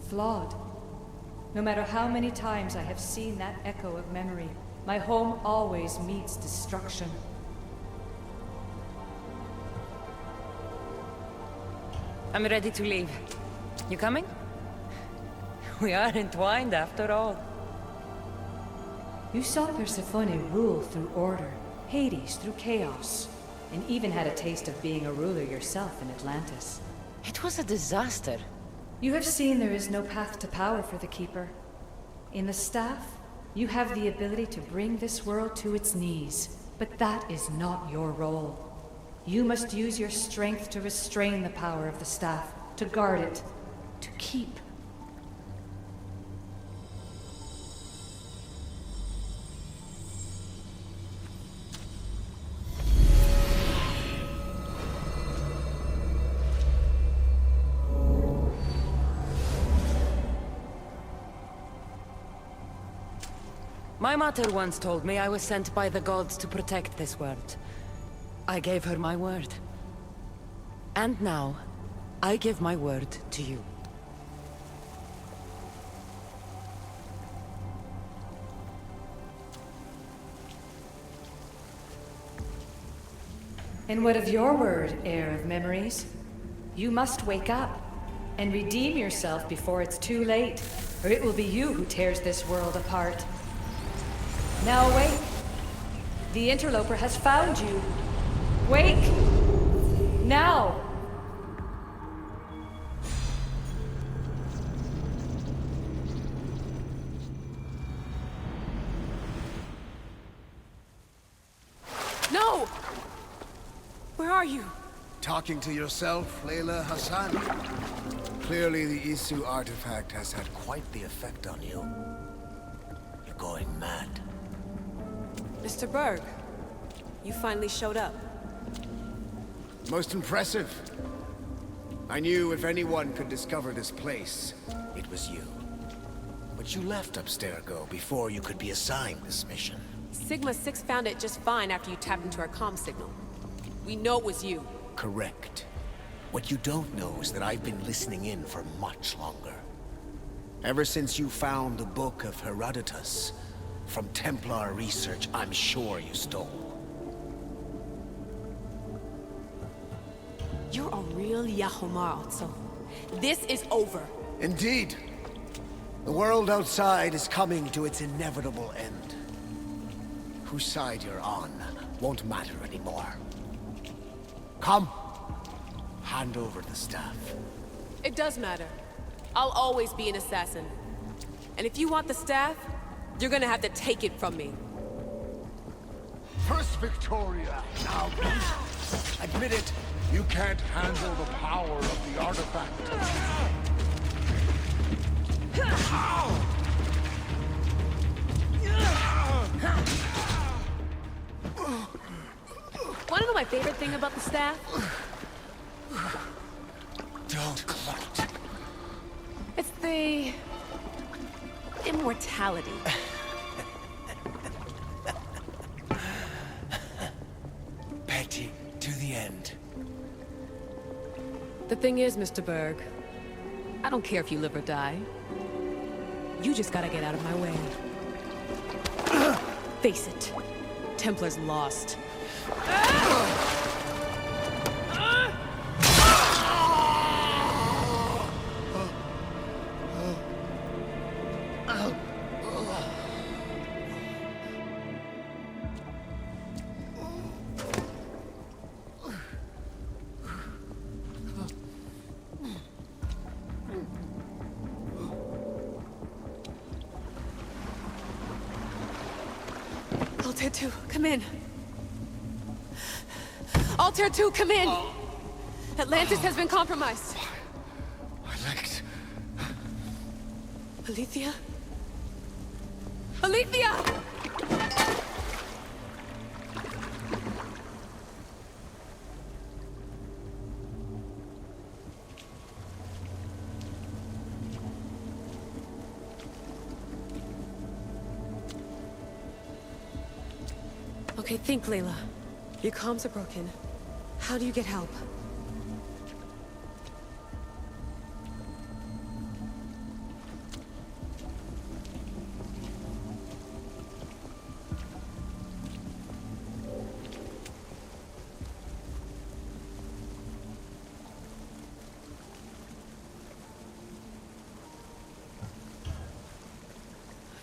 Flawed. No matter how many times I have seen that echo of memory, my home always meets destruction. I'm ready to leave. You coming? We are entwined after all. You saw Persephone rule through order, Hades through chaos, and even had a taste of being a ruler yourself in Atlantis. It was a disaster. You have seen there is no path to power for the Keeper. In the staff, you have the ability to bring this world to its knees, but that is not your role. You must use your strength to restrain the power of the staff, to guard it, to keep. My mother once told me I was sent by the gods to protect this world. I gave her my word. And now, I give my word to you. And what of your word, heir of memories? You must wake up and redeem yourself before it's too late, or it will be you who tears this world apart. Now awake! The interloper has found you. Wake! Now! No! Where are you? Talking to yourself, Layla Hassan? Clearly the Isu artifact has had quite the effect on you. You're going mad. Mr. Berg, you finally showed up. Most impressive. I knew if anyone could discover this place, it was you. But you left Abstergo before you could be assigned this mission. Sigma 6 found it just fine after you tapped into our comm signal. We know it was you. Correct. What you don't know is that I've been listening in for much longer. Ever since you found the Book of Herodotus, from Templar research I'm sure you stole. You're a real Yahomar, so this is over. Indeed. The world outside is coming to its inevitable end. Whose side you're on won't matter anymore. Come. Hand over the staff. It does matter. I'll always be an assassin. And if you want the staff, you're gonna have to take it from me. First Victoria, now peace. Admit it, you can't handle the power of the artifact. Wanna know my favorite thing about the staff? Don't gloat. It's the immortality. Petty to the end. The thing is, Mr. Berg, I don't care if you live or die. You just gotta get out of my way. Face it. Templar's lost. Altair 2, come in. Altair 2, come in! Atlantis has been compromised. My legs. Alethea? Alethea! Okay, think, Layla. Your comms are broken. How do you get help?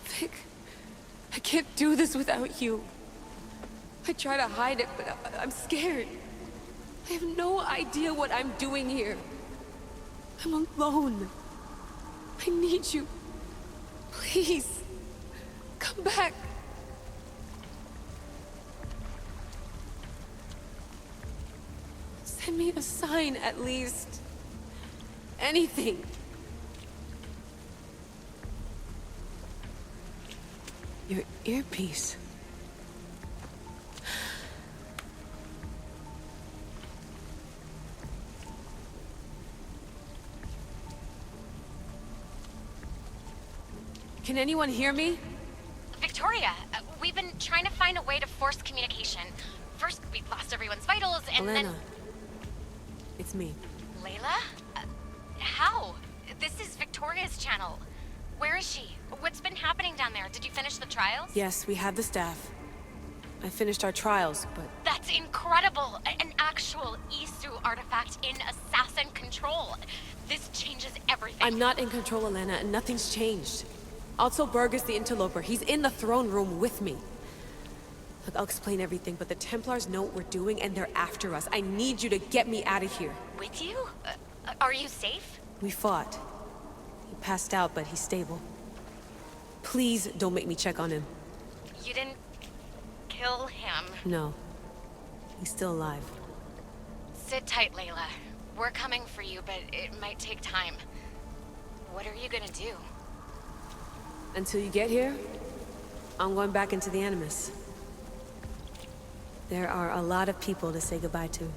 Vic, I can't do this without you. I try to hide it, but I'm scared. I have no idea what I'm doing here. I'm alone. I need you. Please, come back. Send me a sign, at least. Anything. Your earpiece. Can anyone hear me? Victoria, we've been trying to find a way to force communication. First, we lost everyone's vitals, and Elena. then... It's me. Layla? How? This is Victoria's channel. Where is she? What's been happening down there? Did you finish the trials? Yes, we have the staff. I finished our trials, but... That's incredible! An actual Isu artifact in assassin control. This changes everything. I'm not in control, Elena, and nothing's changed. Also, Berg is the interloper. He's in the throne room with me. Look, I'll explain everything, but the Templars know what we're doing, and they're after us. I need you to get me out of here. With you? Are you safe? We fought. He passed out, but he's stable. Please don't make me check on him. You didn't... kill him? No. He's still alive. Sit tight, Layla. We're coming for you, but it might take time. What are you gonna do? Until you get here, I'm going back into the Animus. There are a lot of people to say goodbye to.